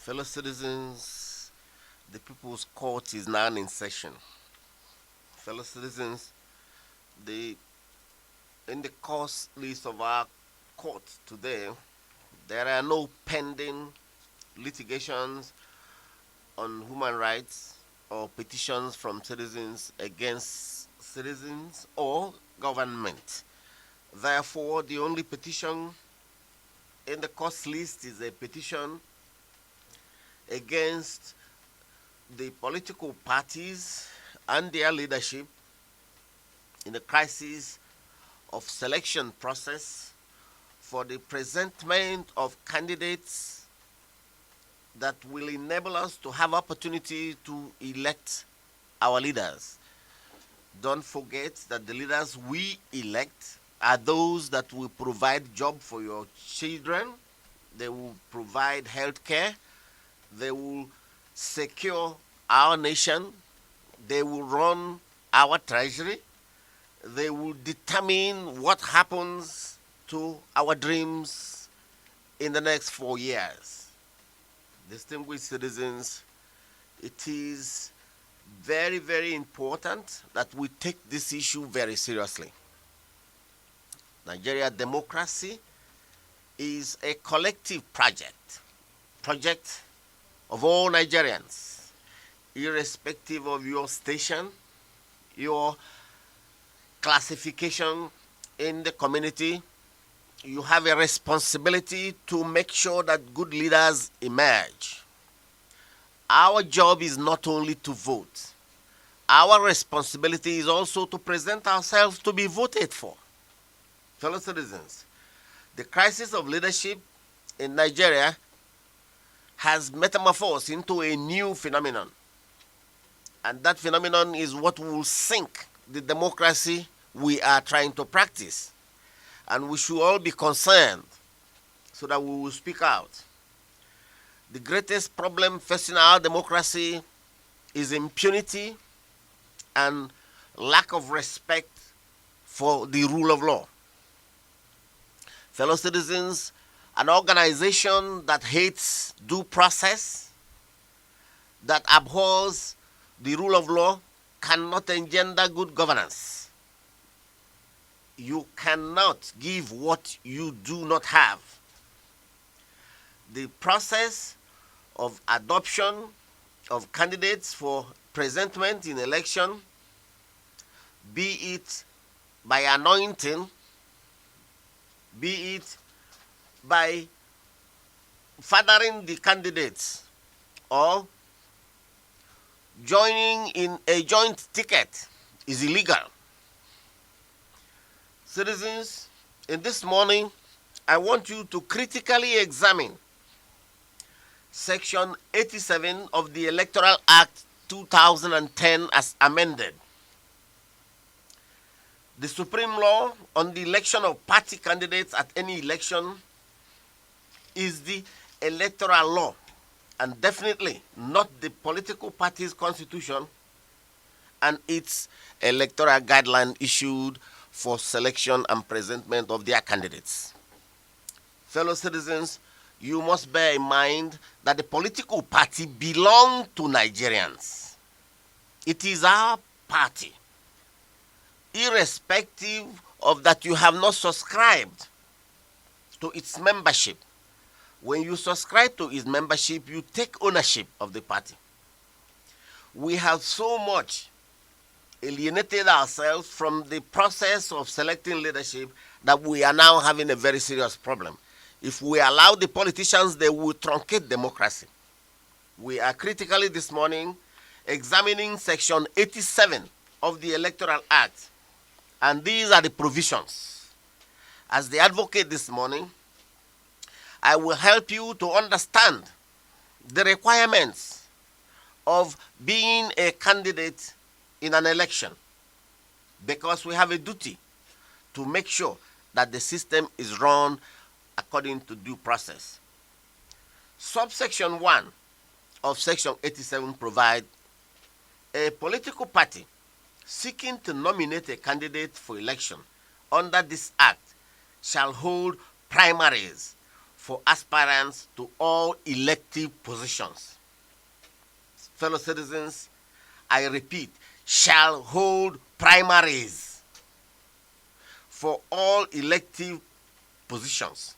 Fellow citizens, the People's Court is now in session. Fellow citizens, the in the course list of our court today, there are no pending litigations on human rights or petitions from citizens against citizens or government. Therefore, the only petition in the court list is a petition against the political parties and their leadership in the crisis of selection process for the presentment of candidates that will enable us to have opportunity to elect our leaders. Don't forget that the leaders we elect are those that will provide job for your children, they will provide health care, they will secure our nation, they will run our treasury, they will determine what happens to our dreams in the next 4 years. Distinguished citizens, it is very, very important that we take this issue very seriously. Nigeria democracy is a collective project of all Nigerians, irrespective of your station, your classification in the community. You have a responsibility to make sure that good leaders emerge. Our job is not only to vote. Our responsibility is also to present ourselves to be voted for. Fellow citizens, the crisis of leadership in Nigeria has metamorphosed into a new phenomenon. And that phenomenon is what will sink the democracy we are trying to practice. And we should all be concerned so that we will speak out. The greatest problem facing our democracy is impunity and lack of respect for the rule of law. Fellow citizens, an organization that hates due process, that abhors the rule of law, cannot engender good governance. You cannot give what you do not have. The process of adoption of candidates for presentment in election, be it by anointing, be it by fathering the candidates or joining in a joint ticket, is illegal. Citizens, in this morning, I want you to critically examine Section 87 of the Electoral Act 2010 as amended. The supreme law on the election of party candidates at any election is the electoral law, and definitely not the political party's constitution and its electoral guideline issued for selection and presentment of their candidates. Fellow citizens, you must bear in mind that the political party belongs to Nigerians. It is our party, irrespective of that you have not subscribed to its membership. When you subscribe to its membership, you take ownership of the party. We have so much alienated ourselves from the process of selecting leadership that we are now having a very serious problem. If we allow the politicians, they will truncate democracy. We are critically this morning examining Section 87 of the Electoral Act, and these are the provisions. As the advocate this morning, I will help you to understand the requirements of being a candidate in an election, because we have a duty to make sure that the system is run according to due process. Subsection 1 of Section 87 provides a political party seeking to nominate a candidate for election under this act shall hold primaries for aspirants to all elective positions. Fellow citizens, I repeat, shall hold primaries for all elective positions.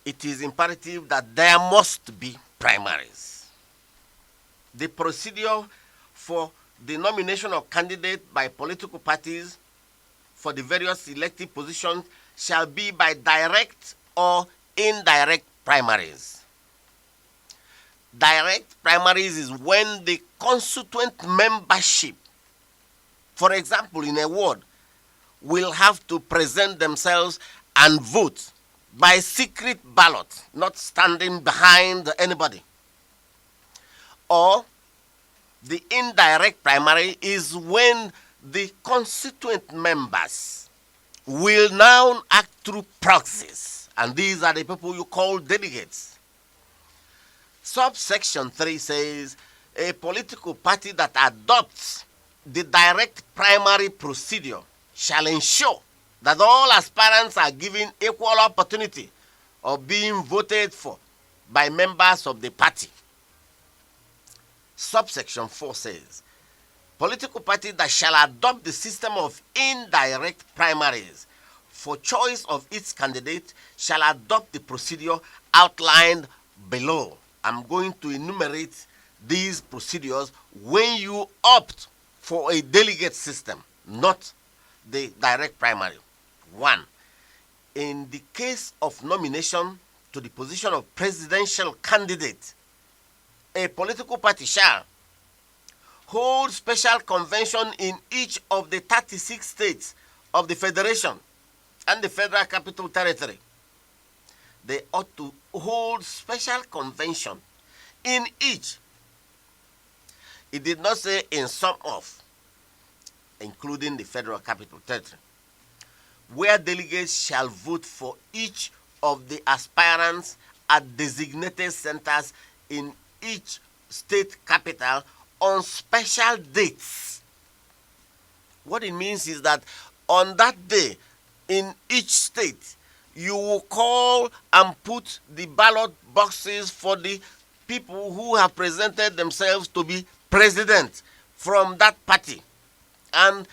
It is imperative that there must be primaries. The procedure for the nomination of candidates by political parties for the various elective positions shall be by direct or indirect primaries. Direct primaries is when the constituent membership, for example, in a ward, will have to present themselves and vote by secret ballot, not standing behind anybody. Or the indirect primary is when the constituent members will now act through proxies, and these are the people you call delegates. Subsection 3 says a political party that adopts the direct primary procedure shall ensure that all aspirants are given equal opportunity of being voted for by members of the party. Subsection 4 says, political party that shall adopt the system of indirect primaries for choice of its candidate shall adopt the procedure outlined below. I'm going to enumerate these procedures when you opt for a delegate system, not the direct primary. 1. In the case of nomination to the position of presidential candidate, a political party shall hold special convention in each of the 36 states of the Federation and the Federal Capital Territory. They ought to hold special convention in each. It did not say in some of, including the Federal Capital Territory, where delegates shall vote for each of the aspirants at designated centers in each state capital on special dates. What it means is that on that day, in each state, you will call and put the ballot boxes for the people who have presented themselves to be president from that party. And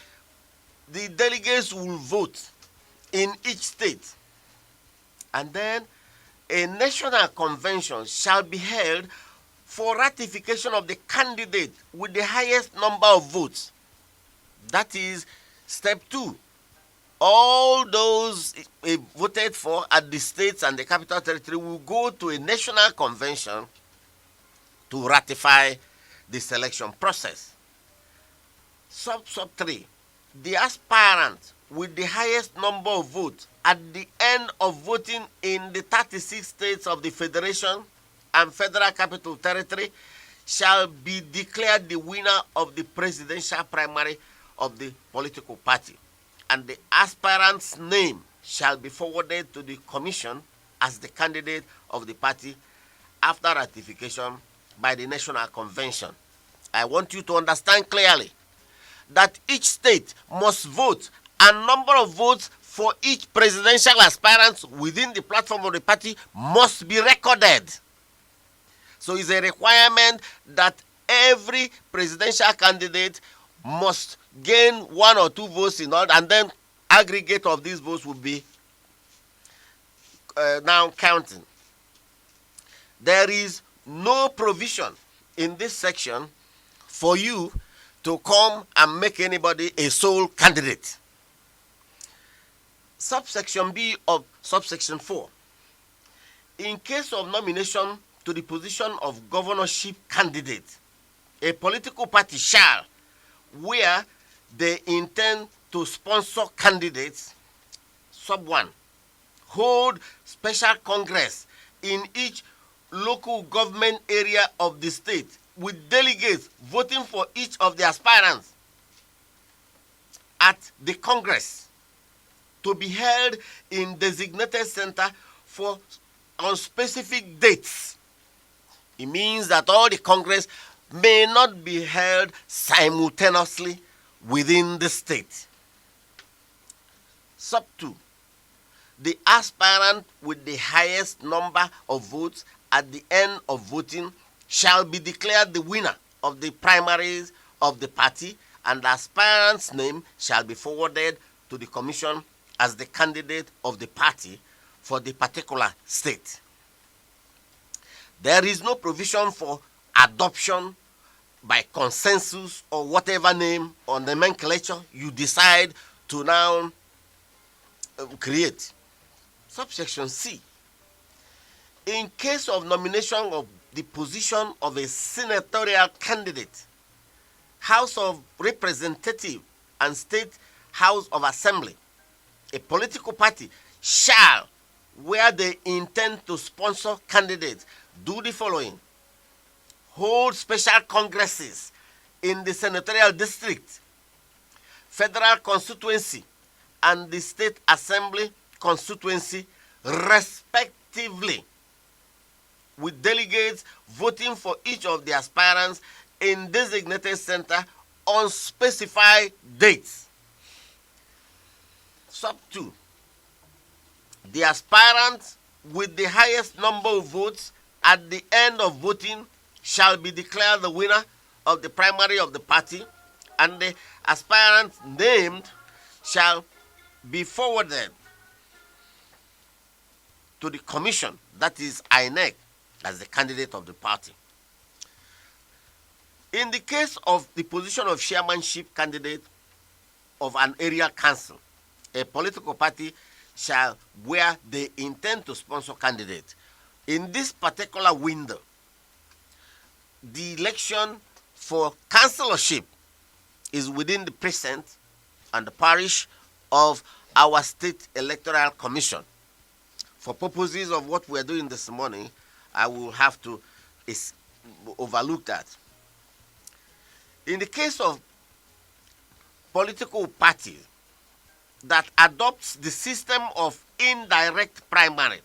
the delegates will vote in each state. And then a national convention shall be held for ratification of the candidate with the highest number of votes. That is step 2. All those voted for at the states and the capital territory will go to a national convention to ratify the selection process. Sub 3. The aspirant with the highest number of votes at the end of voting in the 36 states of the Federation and Federal Capital Territory shall be declared the winner of the presidential primary of the political party, and the aspirant's name shall be forwarded to the commission as the candidate of the party after ratification by the National Convention. I want you to understand clearly that each state must vote, and number of votes for each presidential aspirant within the platform of the party must be recorded. So it's a requirement that every presidential candidate must gain 1 or 2 votes in all, and then aggregate of these votes will be now counting. There is no provision in this section for you to come and make anybody a sole candidate. Subsection B of subsection 4. In case of nomination to the position of governorship candidate, a political party shall, where they intend to sponsor candidates, sub 1, hold special congress in each local government area of the state with delegates voting for each of the aspirants at the congress to be held in designated center on specific dates. It means that all the congress may not be held simultaneously within the state. Sub 2. the aspirant with the highest number of votes at the end of voting shall be declared the winner of the primaries of the party, and the aspirant's name shall be forwarded to the commission as the candidate of the party for the particular state. There is no provision for adoption by consensus or whatever name or nomenclature you decide to now create. Subsection C. In case of nomination of the position of a senatorial candidate, House of Representatives and State House of Assembly, a political party shall, where they intend to sponsor candidates, do the following: hold special congresses in the senatorial district, federal constituency, and the state assembly constituency, respectively, with delegates voting for each of the aspirants in designated center on specified dates. Sub 2. The aspirant with the highest number of votes at the end of voting shall be declared the winner of the primary of the party, and the aspirant named shall be forwarded to the commission, that is INEC, as the candidate of the party. In the case of the position of chairmanship candidate of an area council, a political party shall, where they intend to sponsor candidates, in this particular window, the election for councillorship is within the precinct and the parish of our state electoral commission. For purposes of what we are doing this morning, I will have to overlook that. In the case of political parties that adopts the system of indirect primary,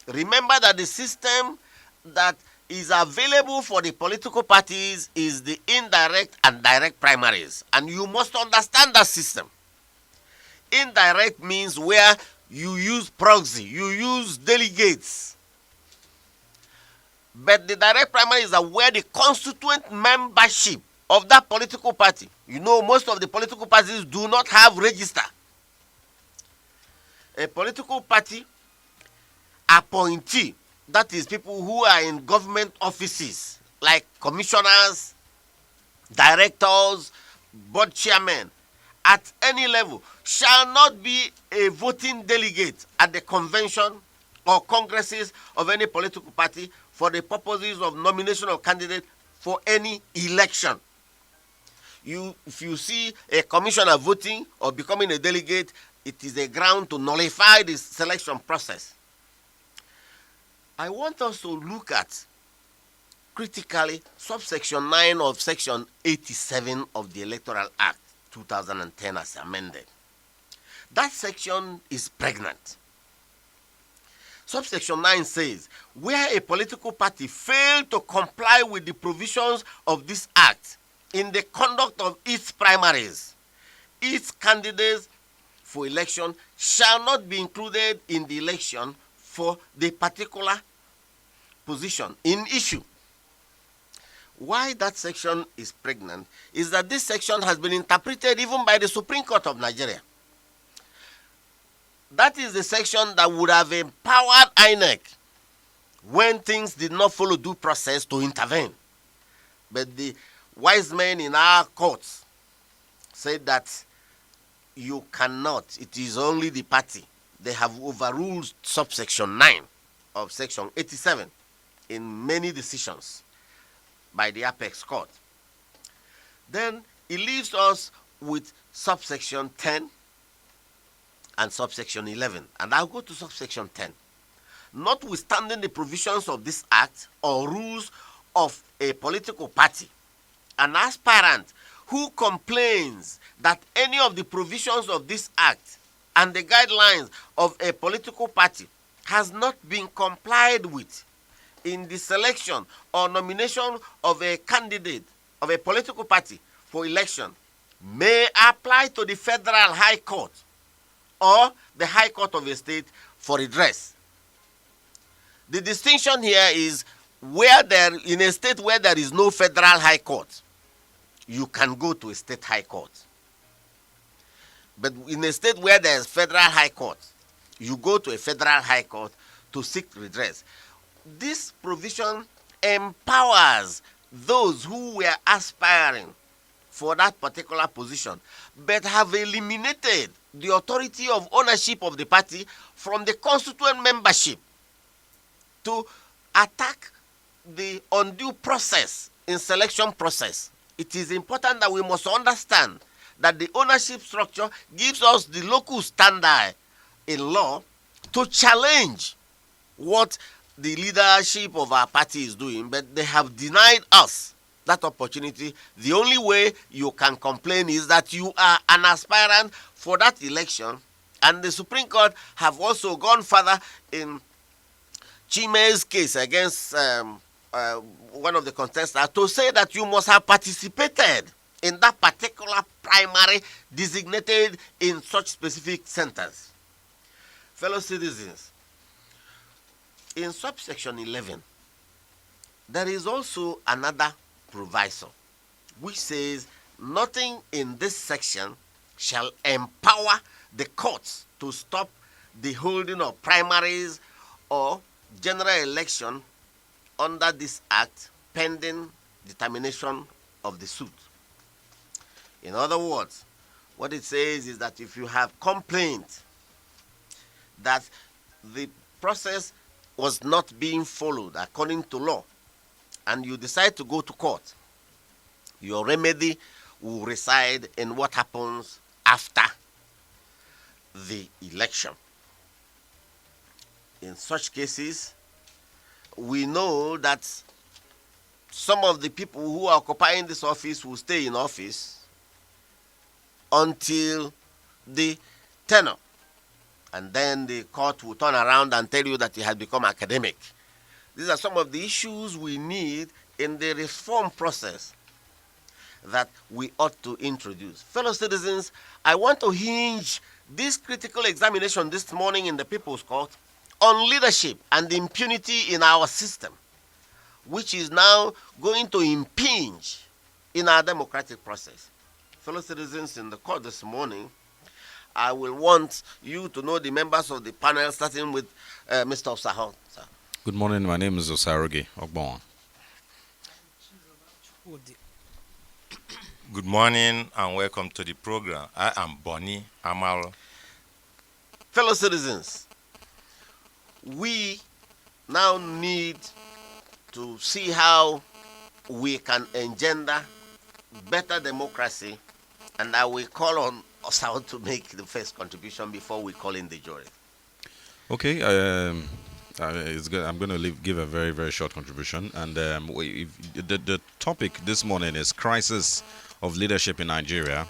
remember that the system that is available for the political parties is the indirect and direct primaries, and you must understand that system. Indirect means where you use proxy, you use delegates. But the direct primary is where the constituent membership of that political party. You know, most of the political parties do not have register. A political party appointee, that is people who are in government offices like commissioners, directors, board chairmen, at any level, shall not be a voting delegate at the convention or congresses of any political party for the purposes of nomination of candidate for any election. If you see a commissioner voting or becoming a delegate, it is a ground to nullify the selection process. I want us to look at critically subsection 9 of section 87 of the Electoral Act 2010 as amended. That section is pregnant. Subsection 9 says, where a political party failed to comply with the provisions of this act in the conduct of its primaries, its candidates for election shall not be included in the election for the particular position in issue. Why that section is pregnant is that this section has been interpreted even by the Supreme Court of Nigeria. That is the section that would have empowered INEC when things did not follow due process to intervene. But the wise men in our courts said that you cannot. It is only the party. They have overruled subsection 9 of section 87 in many decisions by the Apex Court. Then it leaves us with subsection 10 and subsection 11. And I'll go to subsection 10. Notwithstanding the provisions of this act or rules of a political party, an aspirant who complains that any of the provisions of this act and the guidelines of a political party has not been complied with in the selection or nomination of a candidate of a political party for election may apply to the Federal High Court or the High Court of a state for redress. The distinction here is in a state where there is no federal high court, you can go to a state high court. But in a state where there is federal high court, you go to a federal high court to seek redress. This provision empowers those who were aspiring for that particular position, but have eliminated the authority of ownership of the party from the constituent membership to attack the undue process in selection process. It is important that we must understand that the ownership structure gives us the locus standi in law to challenge what the leadership of our party is doing, but they have denied us that opportunity. The only way you can complain is that you are an aspirant for that election, and the Supreme Court have also gone further in Chime's case against one of the contestants to say that you must have participated in that particular primary designated in such specific centers. Fellow citizens, in subsection 11, there is also another proviso which says nothing in this section shall empower the courts to stop the holding of primaries or general election under this act pending determination of the suit. In other words, what it says is that if you have complaint that the process was not being followed according to law, and you decide to go to court, your remedy will reside in what happens after the election. In such cases, we know that some of the people who are occupying this office will stay in office until the tenure, and then the court will turn around and tell you that it has become academic. These are some of the issues we need in the reform process that we ought to introduce. Fellow citizens, I want to hinge this critical examination this morning in the People's Court on leadership and impunity in our system, which is now going to impinge in our democratic process. Fellow citizens, in the court this morning, I will want you to know the members of the panel, starting with Mr. Osahon. Sir. Good morning. My name is Osaroge Ogbon. Good morning and welcome to the program. I am Bonnie Amal. Fellow citizens, we now need to see how we can engender better democracy, and I will call on Osahon to make the first contribution before we call in the jury. Okay. It's good. I'm going to give a very, very short contribution. And the topic this morning is crisis of leadership in Nigeria,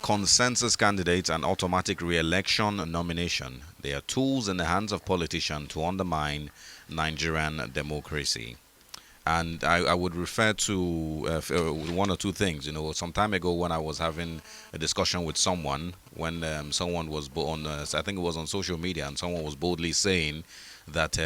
consensus candidates and automatic re-election nomination. They are tools in the hands of politicians to undermine Nigerian democracy. And I would refer to one or two things. You know, some time ago when I was having a discussion with someone, when someone was on, I think it was on social media, and someone was boldly saying that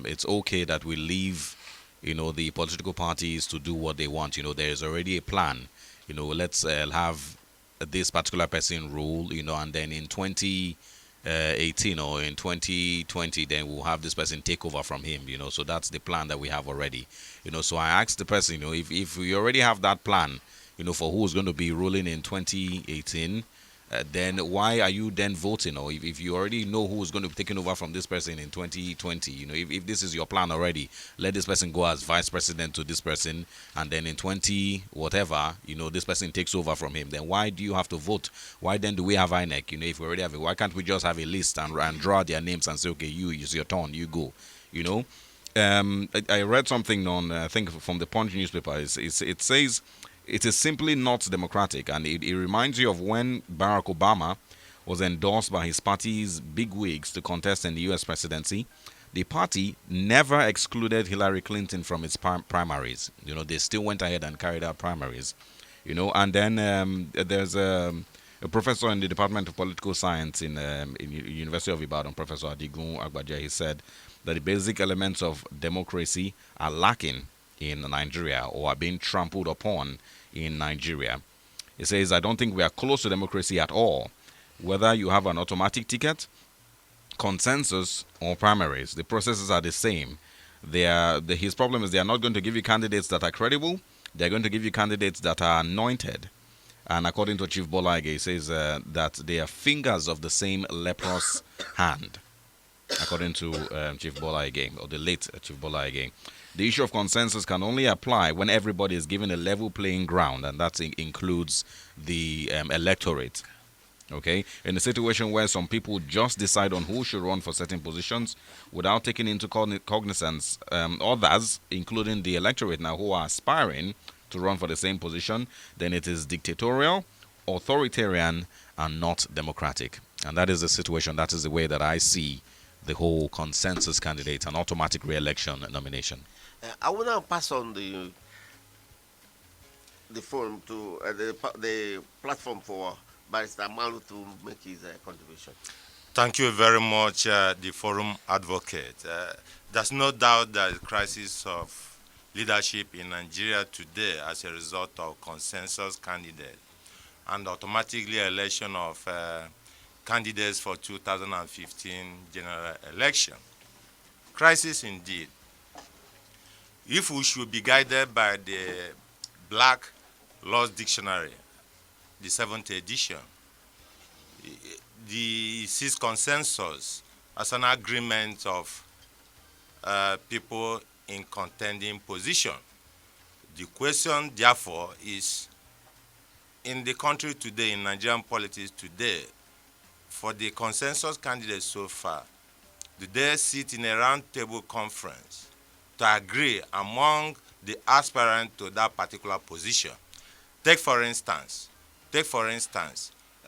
it's okay that we leave, the political parties to do what they want. There is already a plan. Let's have this particular person rule, and then in 2018 or in 2020, then we'll have this person take over from him, so that's the plan that we have already. So I asked the person, if we already have that plan, for who's going to be ruling in 2018, then why are you then voting? Or if you already know who's going to be taking over from this person in 2020, if this is your plan already, let this person go as vice president to this person, and then in 20 whatever, this person takes over from him. Then why do you have to vote? Why then do we have INEC? If we already have it, why can't we just have a list and draw their names and say, okay, it's your turn, you go. I read something on, I think from the Punch newspaper. It says it is simply not democratic, and it reminds you of when Barack Obama was endorsed by his party's bigwigs to contest in the U.S. presidency. The party never excluded Hillary Clinton from its primaries. They still went ahead and carried out primaries. And then there's A professor in the Department of Political Science in University of Ibadan, Professor Adigun Agbaja, he said that the basic elements of democracy are lacking in Nigeria or are being trampled upon in Nigeria. He says, I don't think we are close to democracy at all. Whether you have an automatic ticket, consensus, or primaries, the processes are the same. His problem is they are not going to give you candidates that are credible. They're going to give you candidates that are anointed. And according to Chief Bola Ige, he says that they are fingers of the same leprous hand. According to Chief Bola Ige, or the late Chief Bola Ige. The issue of consensus can only apply when everybody is given a level playing ground, and that includes the electorate. Okay, in a situation where some people just decide on who should run for certain positions without taking into cognizance others, including the electorate now who are aspiring to run for the same position, then it is dictatorial, authoritarian, and not democratic. And that is the situation. That is the way that I see the whole consensus candidate, an automatic re-election nomination. I will now pass on the forum to the platform for Barrister Malu to make his contribution. Thank you very much, the forum advocate. There's no doubt that the crisis of leadership in Nigeria today as a result of consensus candidate and automatically election of candidates for 2015 general election. Crisis indeed. If we should be guided by the Black Laws Dictionary, the 7th edition, the sees consensus as an agreement of people in contending position. The question, therefore, is in the country today, in Nigerian politics today, for the consensus candidates so far, do they sit in a round table conference to agree among the aspirants to that particular position? Take for instance,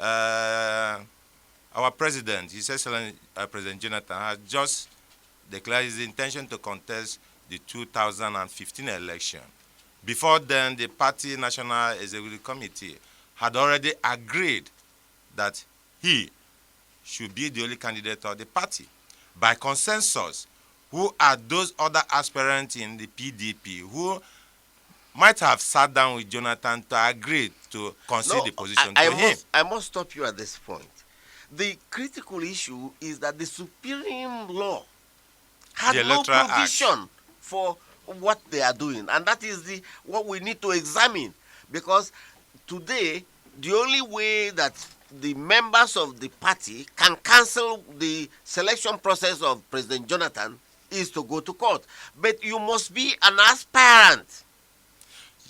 our president, His Excellency President Jonathan, has just declared his intention to contest the 2015 election. Before then, the party National Executive Committee had already agreed that he should be the only candidate of the party. By consensus, who are those other aspirants in the PDP who might have sat down with Jonathan to agree to concede the position to him? I must stop you at this point. The critical issue is that the Supreme Law has no provision for what they are doing, and that is what we need to examine, because today the only way that the members of the party can cancel the selection process of President Jonathan is to go to court. But you must be an aspirant.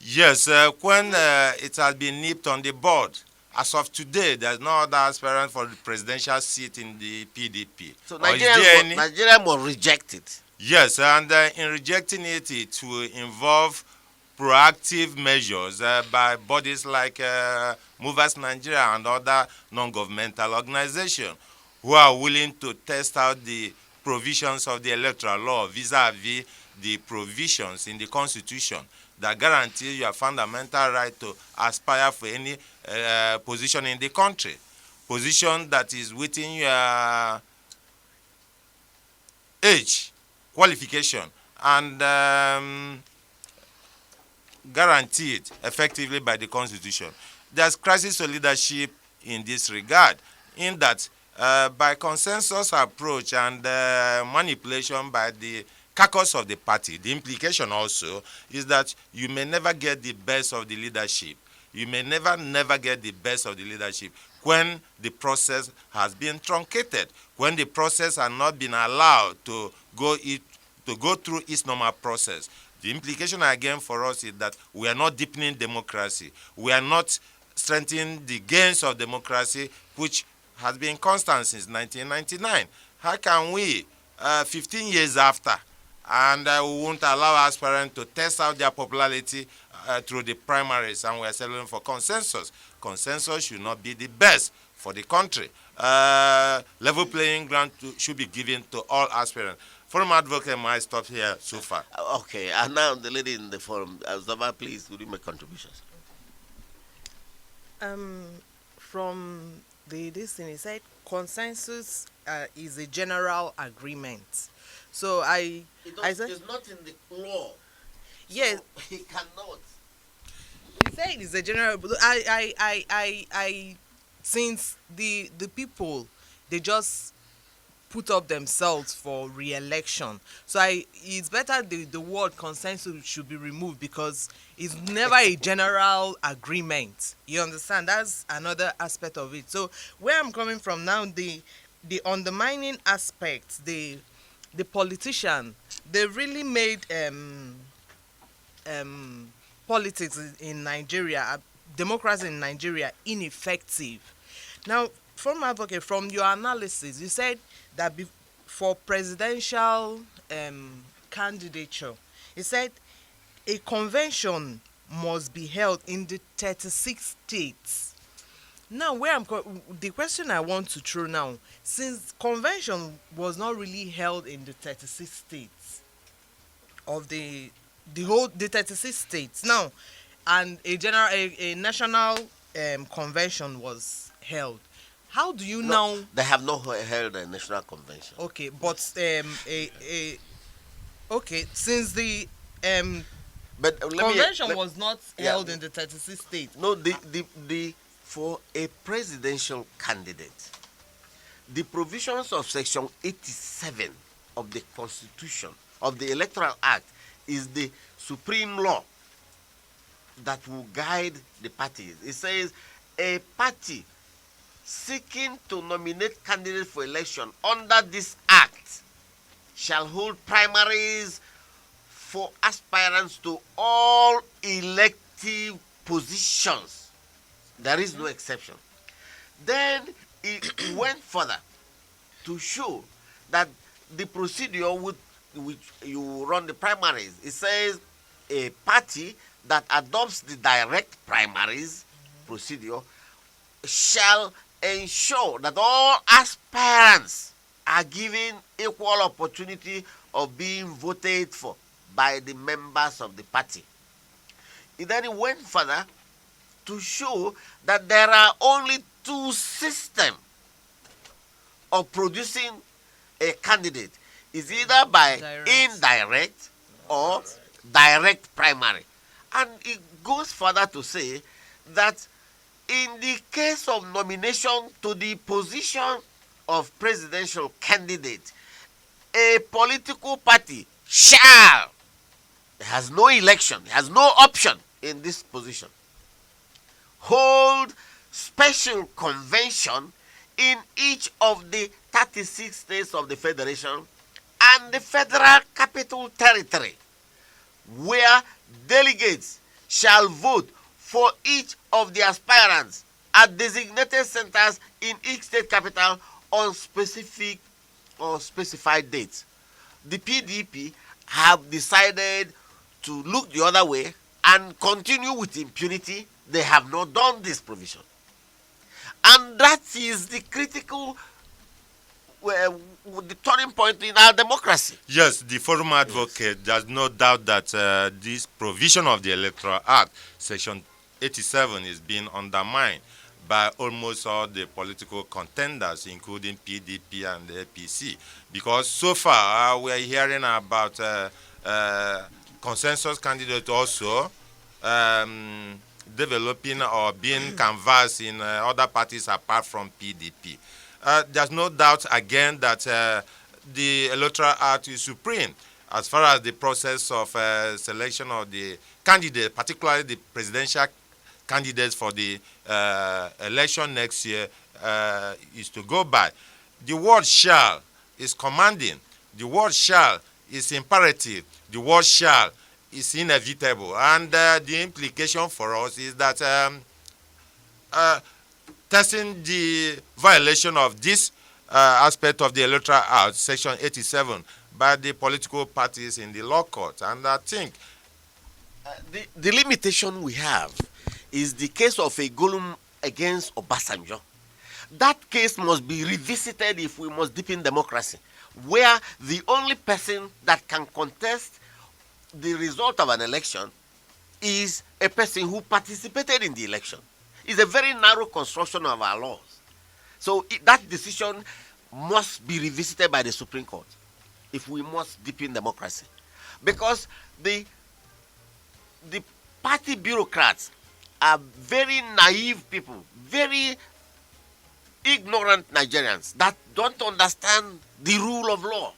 Yes, when it has been nipped on the board, as of today, there's no other aspirant for the presidential seat in the PDP. So Nigeria must reject it. Yes, and in rejecting it, it will involve proactive measures by bodies like Movers Nigeria and other non-governmental organizations who are willing to test out the provisions of the electoral law vis-a-vis the provisions in the Constitution that guarantee your fundamental right to aspire for any position in the country, position that is within your age, qualification, and guaranteed effectively by the Constitution. There's crisis of leadership in this regard, in that by consensus approach and manipulation by the caucus of the party, the implication also is that you may never get the best of the leadership. You may never get the best of the leadership when the process has been truncated, when the process has not been allowed to go through its normal process. The implication again for us is that we are not deepening democracy. We are not strengthening the gains of democracy, which has been constant since 1999. How can we, 15 years after, and we won't allow aspirants to test out their popularity through the primaries, and we are settling for consensus? Consensus should not be the best for the country. Level playing ground should be given to all aspirants. Forum advocate might stop here so far. Okay, and now the lady in the forum, Zaba, please, would you make contributions? from this thing, it said consensus is a general agreement. So I said it's not in the law. yes. So he cannot. He said it's a general. But I since the people, they just put up themselves for re-election. So it's better the word consensus should be removed, because it's never a general agreement. You understand? That's another aspect of it. So where I'm coming from now, the undermining aspect, the politician, they really made politics in Nigeria, democracy in Nigeria, ineffective. Now, from advocate, from your analysis, you said that for presidential candidature, you said a convention must be held in the 36 states. Now, the question I want to throw now, since convention was not really held in the 36 states of the 36 states now, and a national convention was held, how do you now? They have not held a national convention. Okay, but okay, since the But convention was not held in the 36 states. No, the for a presidential candidate, the provisions of Section 87 of the Constitution of the Electoral Act is the supreme law that will guide the parties. It says a party seeking to nominate candidates for election under this act shall hold primaries for aspirants to all elective positions. There is no exception. Then it went further to show that the procedure with which you run the primaries, it says a party that adopts the direct primaries procedure shall ensure that all aspirants are given equal opportunity of being voted for by the members of the party. Then it went further to show that there are only two systems of producing a candidate. Is either by indirect or direct primary. And it goes further to say that in the case of nomination to the position of presidential candidate, a political party shall, has no election, has no option in this position, hold special convention in each of the 36 states of the federation and the federal capital territory, where delegates shall vote for each of the aspirants at designated centers in each state capital on specific or specified dates. The PDP have decided to look the other way and continue with impunity. They have not done this provision. And that is the critical, the turning point in our democracy. Yes, the forum advocate does no doubt that this provision of the Electoral Act, Section 87, is being undermined by almost all the political contenders, including PDP and the APC. Because so far, we are hearing about consensus candidates also developing or being canvassed in other parties apart from PDP. There's no doubt again that the Electoral Act is supreme as far as the process of selection of the candidate, particularly the presidential candidates for the election next year, is to go by. The word shall is commanding. The word shall is imperative. The word shall is inevitable. And the implication for us is that testing the violation of this aspect of the Electoral Act, Section 87, by the political parties in the law court. And I think the limitation we have is the case of Egolum against Obasanjo. That case must be revisited if we must deepen democracy, where the only person that can contest the result of an election is a person who participated in the election. is a very narrow construction of our laws. So that decision must be revisited by the Supreme Court if we must deepen democracy. Because the party bureaucrats are very naive people, very ignorant Nigerians that don't understand the rule of law.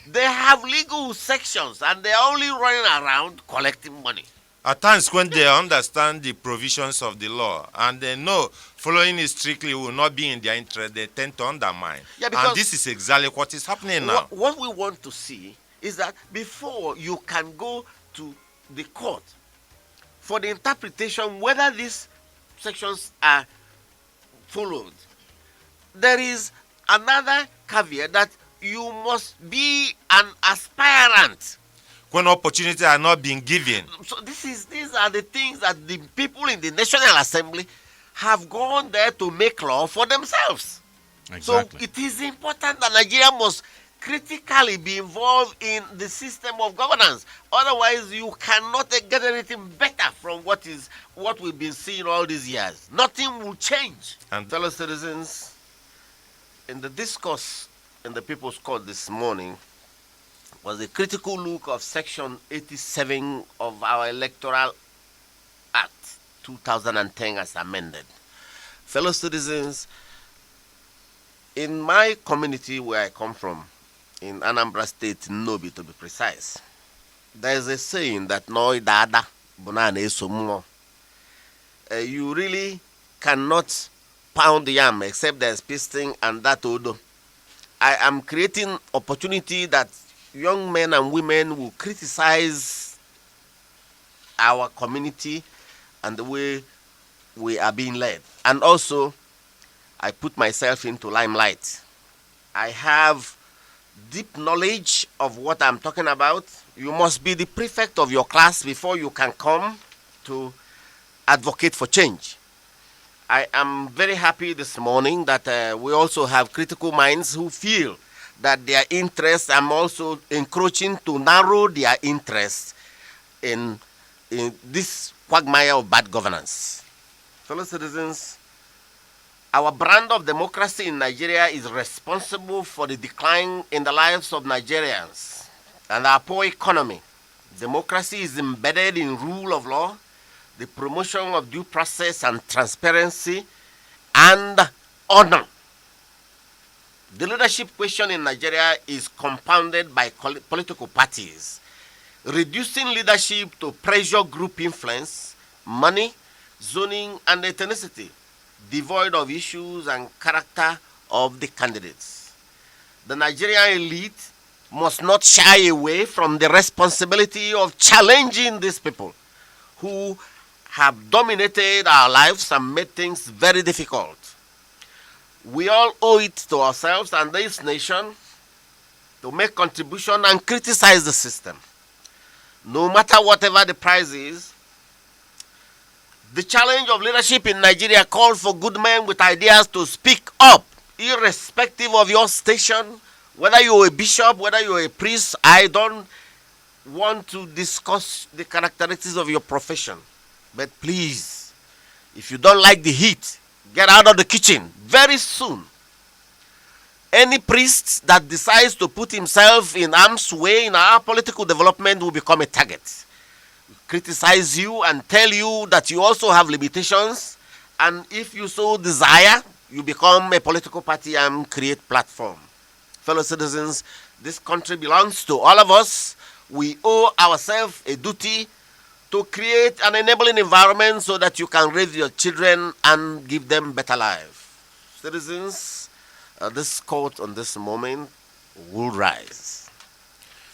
They have legal sections and they're only running around collecting money. At times when they understand the provisions of the law and they know following it strictly will not be in their interest, they tend to undermine. Yeah, and this is exactly what is happening now. What we want to see is that before you can go to the court for the interpretation whether these sections are followed, there is another caveat that you must be an aspirant. When opportunities are not being given. So these are the things that the people in the National Assembly have gone there to make law for themselves. Exactly. So it is important that Nigeria must critically be involved in the system of governance. Otherwise, you cannot get anything better from what we've been seeing all these years. Nothing will change. And fellow citizens, in the discourse in the People's Court this morning was a critical look of Section 87 of our Electoral Act 2010 as amended. Fellow citizens, in my community where I come from, in Anambra State, Nobi to be precise, there is a saying that no dada bunane esomuo. You really cannot pound the yam except there's pisting and that odo. I am creating opportunity that young men and women will criticize our community and the way we are being led. And also, I put myself into limelight. I have deep knowledge of what I'm talking about. You must be the prefect of your class before you can come to advocate for change. I am very happy this morning that we also have critical minds who feel that their interests, I'm also encroaching to narrow their interests in this quagmire of bad governance. Fellow citizens, our brand of democracy in Nigeria is responsible for the decline in the lives of Nigerians and our poor economy. Democracy is embedded in rule of law, the promotion of due process and transparency, and honor. The leadership question in Nigeria is compounded by political parties, reducing leadership to pressure group influence, money, zoning, and ethnicity, devoid of issues and character of the candidates. The Nigerian elite must not shy away from the responsibility of challenging these people who have dominated our lives and made things very difficult. We all owe it to ourselves and this nation to make contribution and criticize the system. No matter whatever the price is, the challenge of leadership in Nigeria calls for good men with ideas to speak up, irrespective of your station, whether you're a bishop, whether you're a priest. I don't want to discuss the characteristics of your profession. But please, if you don't like the heat, get out of the kitchen very soon. Any priest that decides to put himself in harm's way in our political development will become a target. Criticize you and tell you that you also have limitations, and if you so desire, you become a political party and create platform. Fellow citizens, this country belongs to all of us. We owe ourselves a duty to create an enabling environment so that you can raise your children and give them better life. Citizens, this court on this moment will rise.